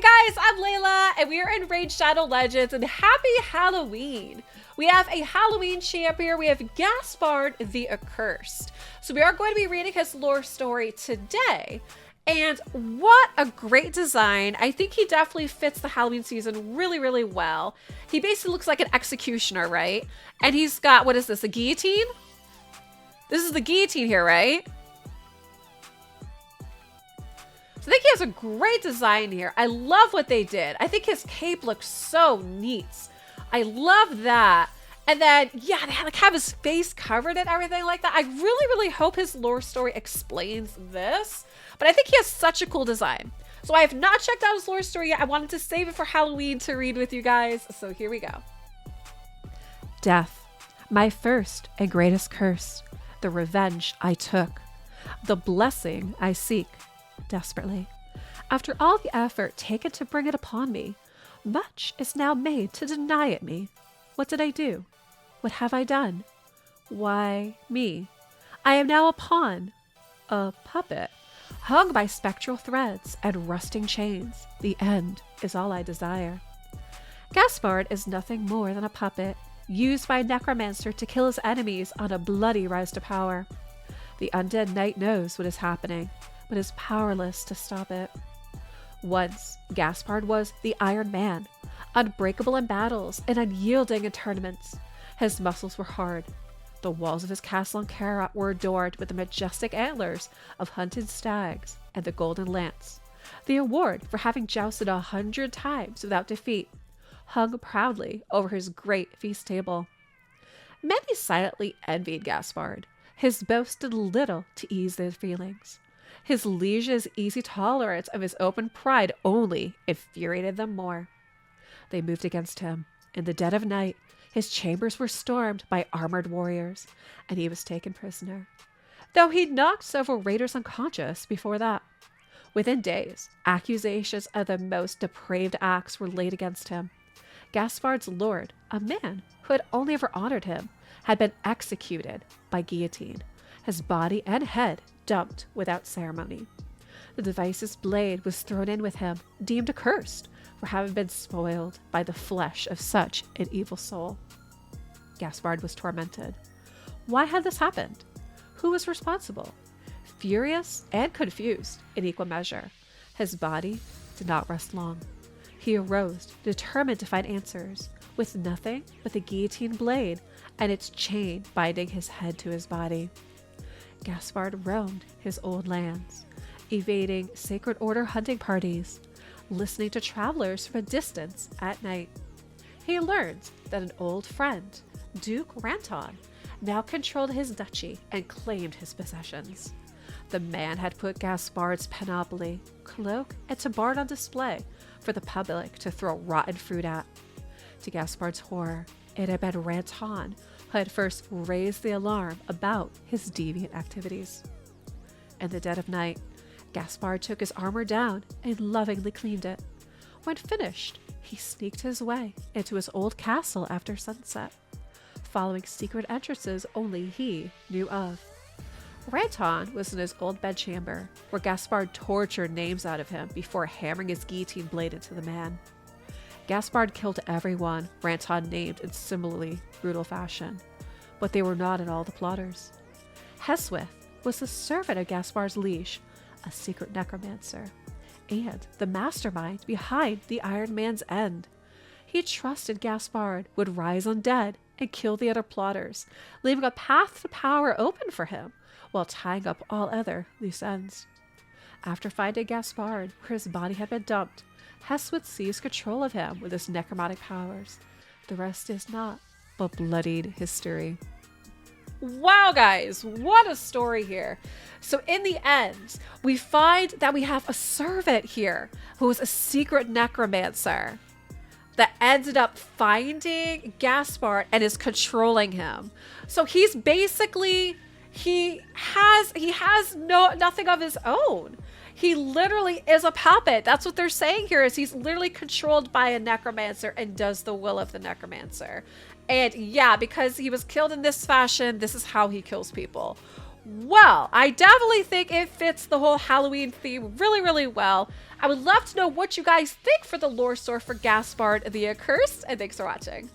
Hey guys, I'm Layla, and we are in Raid Shadow Legends, and happy Halloween! We have a Halloween champ here. We have Gaspard the Accursed. So we are going to be reading his lore story today. And what a great design. I think he definitely fits the Halloween season really, really well. He basically looks like an executioner, right? And he's got, what is this, a guillotine? This is the guillotine here, right? So I think he has a great design here. I love what they did. I think his cape looks so neat. I love that. And then, yeah, they like have his face covered and everything like that. I really, really hope his lore story explains this. But I think he has such a cool design. So I have not checked out his lore story yet. I wanted to save it for Halloween to read with you guys. So here we go. Death, my first and greatest curse. The revenge I took. The blessing I seek desperately. After all the effort taken to bring it upon me, much is now made to deny it me. What did I do? What have I done? Why, me. I am now a pawn, a puppet, hung by spectral threads and rusting chains. The end is all I desire. Gaspard is nothing more than a puppet, used by a necromancer to kill his enemies on a bloody rise to power. The undead knight knows what is happening, but is powerless to stop it. Once, Gaspard was the Iron Man, unbreakable in battles and unyielding in tournaments. His muscles were hard. The walls of his castle in Karat were adorned with the majestic antlers of hunted stags and the golden lance. The award for having jousted 100 times without defeat hung proudly over his great feast table. Many silently envied Gaspard. His boast did little to ease their feelings. His liege's easy tolerance of his open pride only infuriated them more. They moved against him. In the dead of night, his chambers were stormed by armored warriors, and he was taken prisoner. Though he'd knocked several raiders unconscious before that. Within days, accusations of the most depraved acts were laid against him. Gaspard's lord, a man who had only ever honored him, had been executed by guillotine, his body and head dumped without ceremony. The device's blade was thrown in with him, deemed accursed for having been spoiled by the flesh of such an evil soul. Gaspard was tormented. Why had this happened? Who was responsible? Furious and confused in equal measure, his body did not rest long. He arose, determined to find answers, with nothing but the guillotine blade and its chain binding his head to his body. Gaspard roamed his old lands, evading Sacred Order hunting parties, listening to travelers from a distance at night. He learned that an old friend, Duke Ranton, now controlled his duchy and claimed his possessions. The man had put Gaspard's panoply, cloak, and tabard on display for the public to throw rotten fruit at. To Gaspard's horror, it had been Ranton who had first raised the alarm about his deviant activities. In the dead of night, Gaspard took his armor down and lovingly cleaned it. When finished, he sneaked his way into his old castle after sunset, following secret entrances only he knew of. Ranton was in his old bedchamber, where Gaspard tortured names out of him before hammering his guillotine blade into the man. Gaspard killed everyone Ranton named in similarly brutal fashion, but they were not at all the plotters. Heswith was the servant of Gaspard's liege, a secret necromancer, and the mastermind behind the Iron Man's end. He trusted Gaspard would rise undead and kill the other plotters, leaving a path to power open for him, while tying up all other loose ends. After finding Gaspard where his body had been dumped, Heswith seized control of him with his necromantic powers. The rest is not but bloodied history. Wow, guys, what a story here. So in the end, we find that we have a servant here who is a secret necromancer that ended up finding Gaspard and is controlling him. So he's basically, he has nothing of his own. He literally is a puppet. That's what they're saying here, is he's literally controlled by a necromancer and does the will of the necromancer. And yeah, because he was killed in this fashion, this is how he kills people. Well, I definitely think it fits the whole Halloween theme really, really well. I would love to know what you guys think for the lore store for Gaspard the Accursed, and thanks for watching.